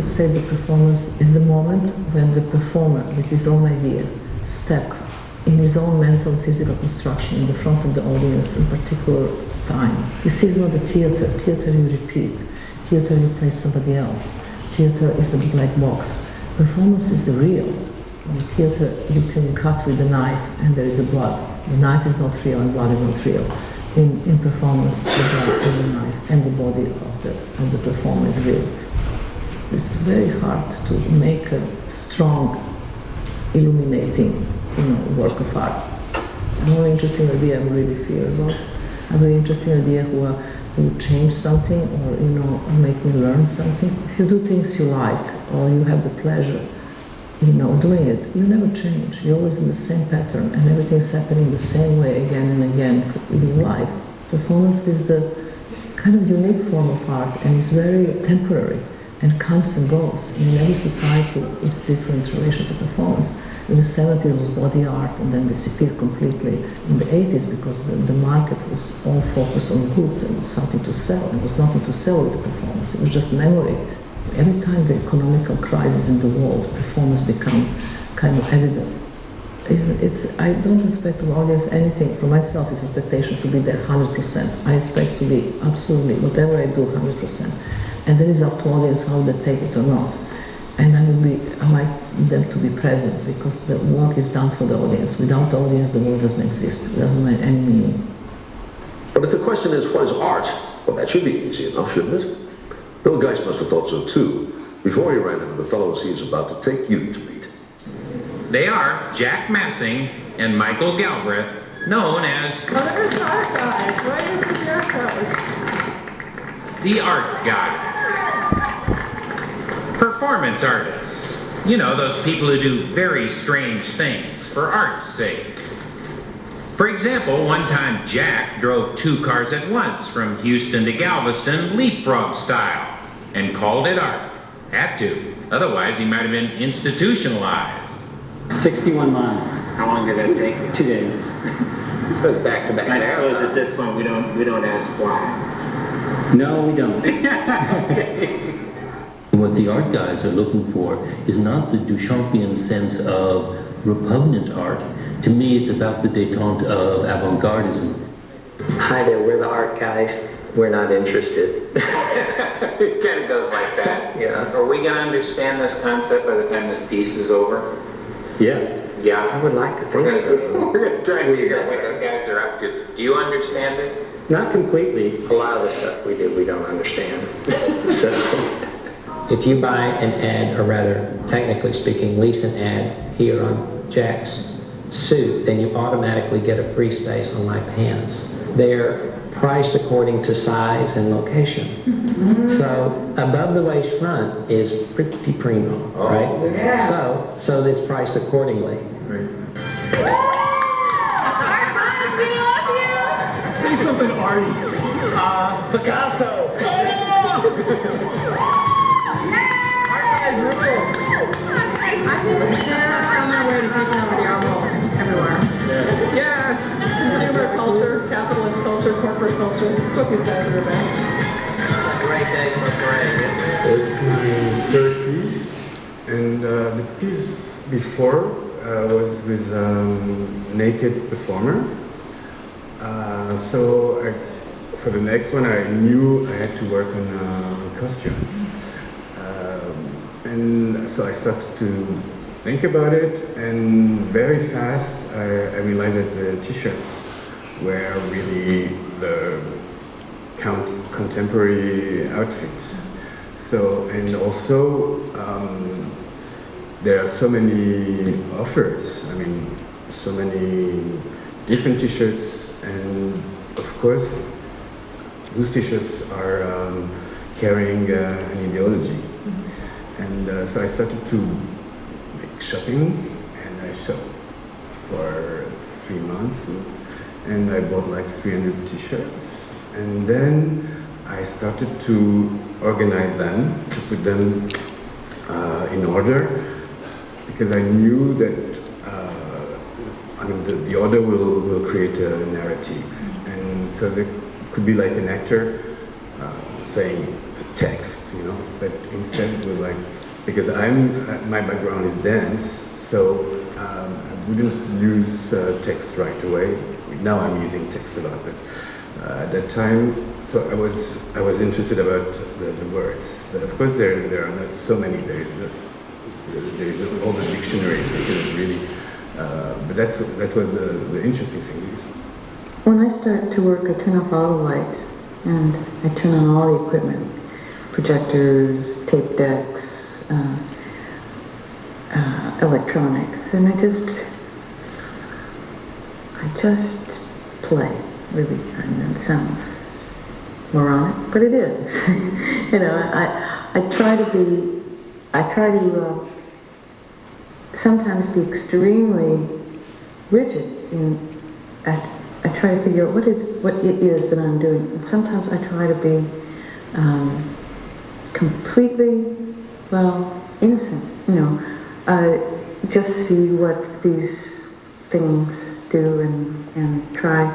could say the performance is the moment when the performer, with his own idea, step in his own mental and physical construction in the front of the audience in particular time. You see, it's not a theater. Theater you repeat. Theater you play somebody else. Theater is a black box. Performance is real. In theater you can cut with a knife and there is a blood. The knife is not real and blood is not real. In performance, the blood and the knife and the body of the performer is real. It's very hard to make a strong, illuminating, work of art. A very interesting idea I really feel about. A very interesting idea who change something or make me learn something. If you do things you like or you have the pleasure, doing it, you never change. You're always in the same pattern and everything's happening the same way again and again in your life. Performance is the kind of unique form of art and it's very temporary and comes and goes. In every society, it's different relation to performance. In the 70s, it was body art and then disappeared completely. In the 80s, because the market was all focused on goods and something to sell, and there was nothing to sell with the performance. It was just memory. Every time the economical crisis in the world, performance become kind of evident. I don't expect from audience anything. For myself, it's expectation to be there 100%. I expect to be absolutely, whatever I do, 100%. And then it's up to audience how they take it or not. And I like them to be present because the work is done for the audience. Without the audience, the work doesn't exist. It doesn't have any meaning. But if the question is, what is art? Well, that should be easy enough, shouldn't it? Bill Geist must have thought so too, before he ran into the fellows he is about to take you to meet. They are Jack Massing and Michael Galbraith, known as... Well, there's the art guys. Why do you think the art guys? The art guy. Performance artists. You know, those people who do very strange things for art's sake. For example, one time Jack drove 2 cars at once from Houston to Galveston, leapfrog style, and called it art. Had to. Otherwise, he might have been institutionalized. 61 miles. How long did that take you? 2 days. So it's back to back. I suppose at this point we don't ask why. No, we don't. What the art guys are looking for is not the Duchampian sense of repugnant art. To me, it's about the détente of avant-gardism. Hi there, we're the art guys. We're not interested. It kind of goes like that. Yeah. Are we going to understand this concept by the time this piece is over? Yeah. Yeah. I would like to think so. We're going to try and figure out what you guys are up to. Do you understand it? Not completely. A lot of the stuff we do, we don't understand. So, if you buy an ad, or rather, technically speaking, lease an ad here on Jack's suit, then you automatically get a free space on my pants. They're priced according to size and location. So above the waist front is pretty primo, right? Yeah. So it's priced accordingly. Right. We love you! Say something, Artie. Picasso. They're on their way to taking over the art world everywhere. Yes! Consumer culture, capitalist culture, corporate culture. That's what these guys are about. Great day for Freya. It's my third piece, and the piece before was with naked performer. For the next one, I knew I had to work on costumes. And so I started to think about it, and very fast I realized that the t-shirts were really the contemporary outfits. So, and also there are so many offers. I mean, so many different t-shirts, and of course those t-shirts are carrying an ideology. And so I started to make shopping, and I shopped for 3 months, and I bought like 300 t-shirts. And then I started to organize them, to put them in order, because I knew that the order will create a narrative. And so there could be like an actor saying a text, but instead it was like because my background is dance, so I wouldn't use text right away. Now I'm using text a lot, but at that time, so I was interested about the words. But of course, there are not so many. There's all the dictionaries. So you couldn't really. But that was the interesting thing is. When I start to work, I turn off all the lights and I turn on all the equipment, projectors, tape decks, electronics, and I just play. Really, I mean, it sounds moronic, but it is. You know, I try to sometimes be extremely rigid I try to figure out what it is that I'm doing. And sometimes I try to be completely, innocent, you know. Just see what these things do and try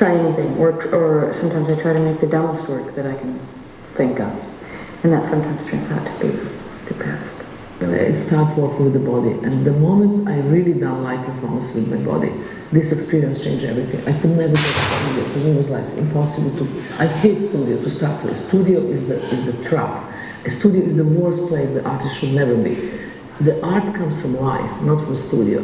anything. Or sometimes I try to make the dumbest work that I can think of. And that sometimes turns out to be the best. I start working with the body, and the moment I really don't like performance with my body, this experience changed everything. I could never get studio. To me, it was like impossible to. I hate studio to start with. Studio is the trap. A studio is the worst place the artist should never be. The art comes from life, not from studio.